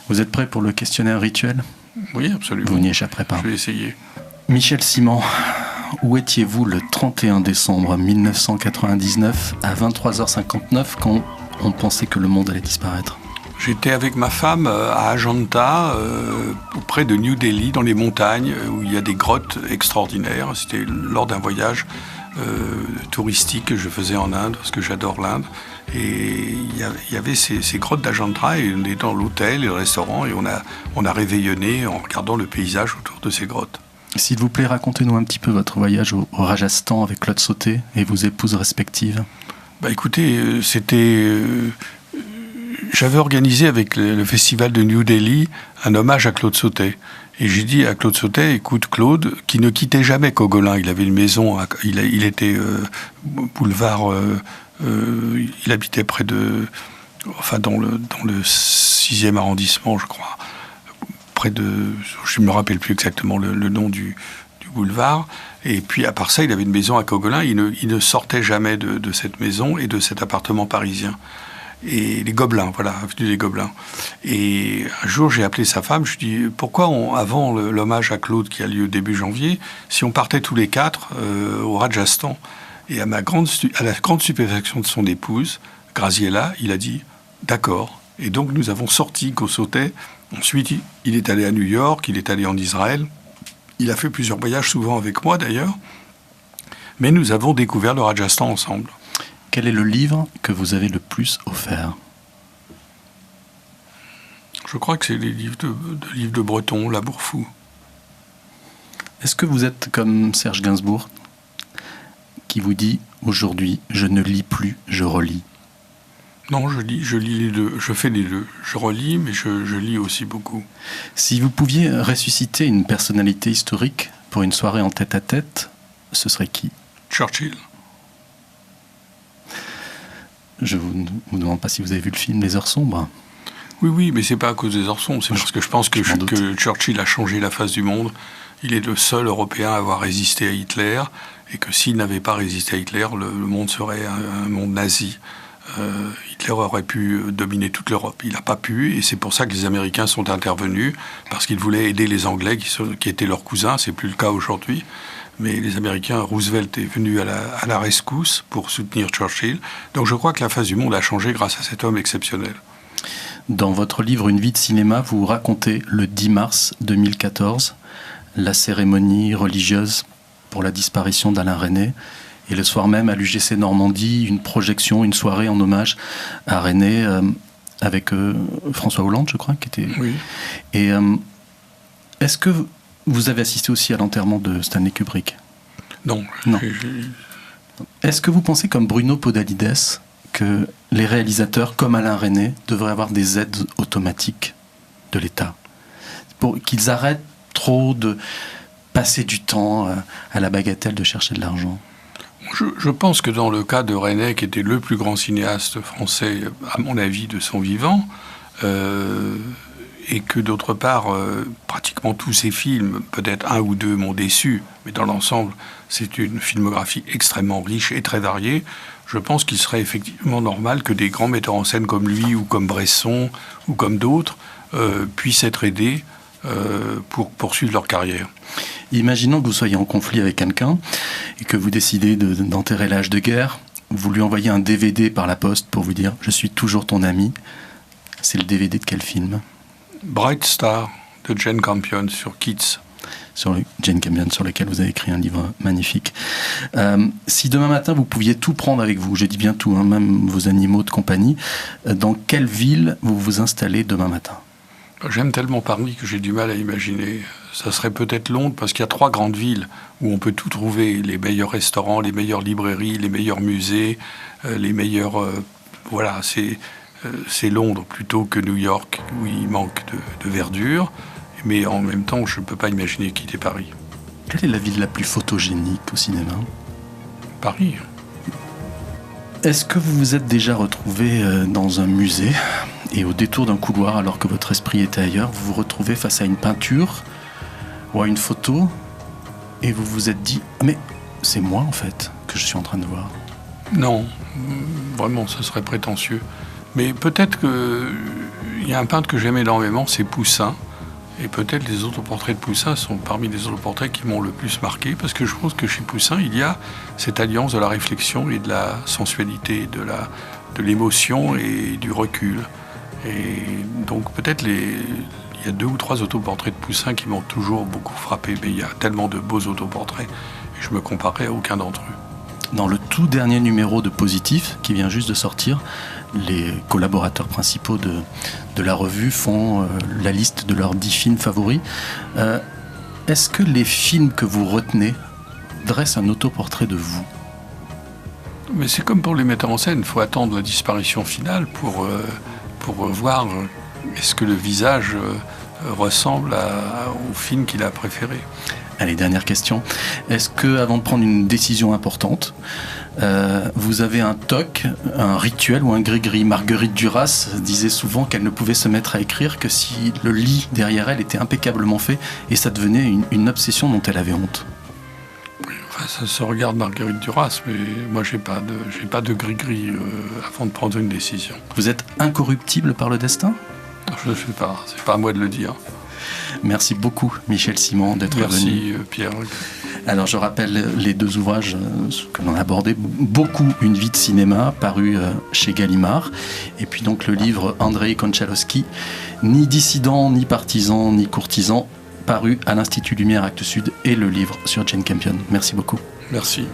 Vous êtes prêt pour le questionnaire rituel ? Oui, absolument. Vous n'y échapperez pas. Je vais essayer. Michel Simon, où étiez-vous le 31 décembre 1999 à 23h59 quand on pensait que le monde allait disparaître ? J'étais avec ma femme à Ajanta, auprès de New Delhi, dans les montagnes, où il y a des grottes extraordinaires. C'était lors d'un voyage touristique que je faisais en Inde, parce que j'adore l'Inde. Et il y avait ces grottes d'Ajanta, et on est dans l'hôtel et le restaurant, et on a réveillonné en regardant le paysage autour de ces grottes. S'il vous plaît, racontez-nous un petit peu votre voyage au Rajasthan avec Claude Sautet et vos épouses respectives. Écoutez, j'avais organisé avec le festival de New Delhi un hommage à Claude Sautet. Et j'ai dit à Claude Sautet, écoute Claude, qui ne quittait jamais Cogolin, il avait une maison, il était boulevard, il habitait près de, dans le 6e arrondissement, je crois, près de, je ne me rappelle plus exactement le nom du boulevard. Et puis à part ça, il avait une maison à Cogolin, il ne sortait jamais de cette maison et de cet appartement parisien. Et les Gobelins, voilà, avenue des Gobelins. Et un jour, j'ai appelé sa femme, je lui ai dit, pourquoi avant l'hommage à Claude qui a lieu début janvier, si on partait tous les 4 au Rajasthan? Et à la grande stupéfaction de son épouse, Graziella, il a dit, d'accord. Et donc nous avons sorti Sautet. Ensuite, il est allé à New York, il est allé en Israël. Il a fait plusieurs voyages, souvent avec moi d'ailleurs. Mais nous avons découvert le Rajasthan ensemble. Quel est le livre que vous avez le plus offert ? Je crois que c'est les livres de Breton, Labour fou. Est-ce que vous êtes comme Serge Gainsbourg, qui vous dit « Aujourd'hui, je ne lis plus, je relis ». Non, je lis les deux. Je fais les deux. Je relis, mais je lis aussi beaucoup. Si vous pouviez ressusciter une personnalité historique pour une soirée en tête-à-tête, ce serait qui ? Churchill. Je vous demande pas si vous avez vu le film Les Heures sombres. Oui, mais c'est pas à cause des Heures sombres. C'est parce que je pense que Churchill a changé la face du monde. Il est le seul Européen à avoir résisté à Hitler, et que s'il n'avait pas résisté à Hitler, le monde serait un monde nazi. Hitler aurait pu dominer toute l'Europe. Il n'a pas pu, et c'est pour ça que les Américains sont intervenus, parce qu'ils voulaient aider les Anglais qui étaient leurs cousins. C'est plus le cas aujourd'hui. Mais les Américains, Roosevelt est venu à la rescousse pour soutenir Churchill. Donc je crois que la face du monde a changé grâce à cet homme exceptionnel. Dans votre livre « Une vie de cinéma », vous racontez le 10 mars 2014, la cérémonie religieuse pour la disparition d'Alain Resnais. Et le soir même, à l'UGC Normandie, une projection, une soirée en hommage à Resnais avec François Hollande, je crois, qui était... Oui. Et est-ce que vous avez assisté aussi à l'enterrement de Stanley Kubrick ? Non. Est-ce que vous pensez, comme Bruno Podalides, que les réalisateurs, comme Alain Resnais, devraient avoir des aides automatiques de l'État pour qu'ils arrêtent trop de passer du temps à la bagatelle de chercher de l'argent ? Je pense que dans le cas de Resnais, qui était le plus grand cinéaste français, à mon avis, de son vivant, et que d'autre part, pratiquement tous ses films, peut-être un ou deux m'ont déçu, mais dans l'ensemble, c'est une filmographie extrêmement riche et très variée. Je pense qu'il serait effectivement normal que des grands metteurs en scène comme lui, ou comme Bresson, ou comme d'autres, puissent être aidés pour poursuivre leur carrière. Imaginons que vous soyez en conflit avec quelqu'un et que vous décidez d'enterrer l'âge de guerre. Vous lui envoyez un DVD par la poste pour vous dire « Je suis toujours ton ami ». C'est le DVD de quel film ? Bright Star de Jane Campion sur Keats. Jane Campion, sur lequel vous avez écrit un livre magnifique. Si demain matin vous pouviez tout prendre avec vous, je dis bien tout, même vos animaux de compagnie, dans quelle ville vous vous installez demain matin ? J'aime tellement Paris que j'ai du mal à imaginer. Ça serait peut-être Londres, parce qu'il y a 3 grandes villes où on peut tout trouver. Les meilleurs restaurants, les meilleures librairies, les meilleurs musées, les meilleurs... voilà, c'est Londres plutôt que New York, où il manque de verdure. Mais en même temps, je ne peux pas imaginer quitter Paris. Quelle est la ville la plus photogénique au cinéma ? Paris. Est-ce que vous vous êtes déjà retrouvé dans un musée et au détour d'un couloir, alors que votre esprit était ailleurs, vous vous retrouvez face à une peinture ou à une photo et vous vous êtes dit « Mais c'est moi en fait que je suis en train de voir ». Non, vraiment, ce serait prétentieux. Mais peut-être qu'il y a un peintre que j'aime énormément, c'est Poussin. Et peut-être les autoportraits de Poussin sont parmi les autoportraits qui m'ont le plus marqué, parce que je pense que chez Poussin, il y a cette alliance de la réflexion et de la sensualité, de l'émotion et du recul. Et donc peut-être il y a 2 ou 3 autoportraits de Poussin qui m'ont toujours beaucoup frappé, mais il y a tellement de beaux autoportraits, et je me comparais à aucun d'entre eux. Dans le tout dernier numéro de Positif, qui vient juste de sortir, les collaborateurs principaux de la revue font la liste de leurs 10 films favoris. Est-ce que les films que vous retenez dressent un autoportrait de vous ? Mais c'est comme pour les metteurs en scène, il faut attendre la disparition finale pour voir est-ce que le visage ressemble au film qu'il a préféré. Allez, dernière question. Est-ce que, avant de prendre une décision importante, vous avez un toc, un rituel ou un gris-gris ? Marguerite Duras disait souvent qu'elle ne pouvait se mettre à écrire que si le lit derrière elle était impeccablement fait, et ça devenait une obsession dont elle avait honte. Oui, enfin, ça se regarde Marguerite Duras, mais moi j'ai pas de gris-gris avant de prendre une décision. Vous êtes incorruptible par le destin ? Je ne sais pas, c'est pas à moi de le dire. Merci beaucoup, Michel Simon, d'être venu. Merci, Pierre. Alors, je rappelle les 2 ouvrages que l'on a abordés. Beaucoup, une vie de cinéma, paru chez Gallimard. Et puis donc le livre Andrei Konchalovsky, Ni dissident, ni partisan, ni courtisan, paru à l'Institut Lumière Actes Sud, et le livre sur Jane Campion. Merci beaucoup. Merci.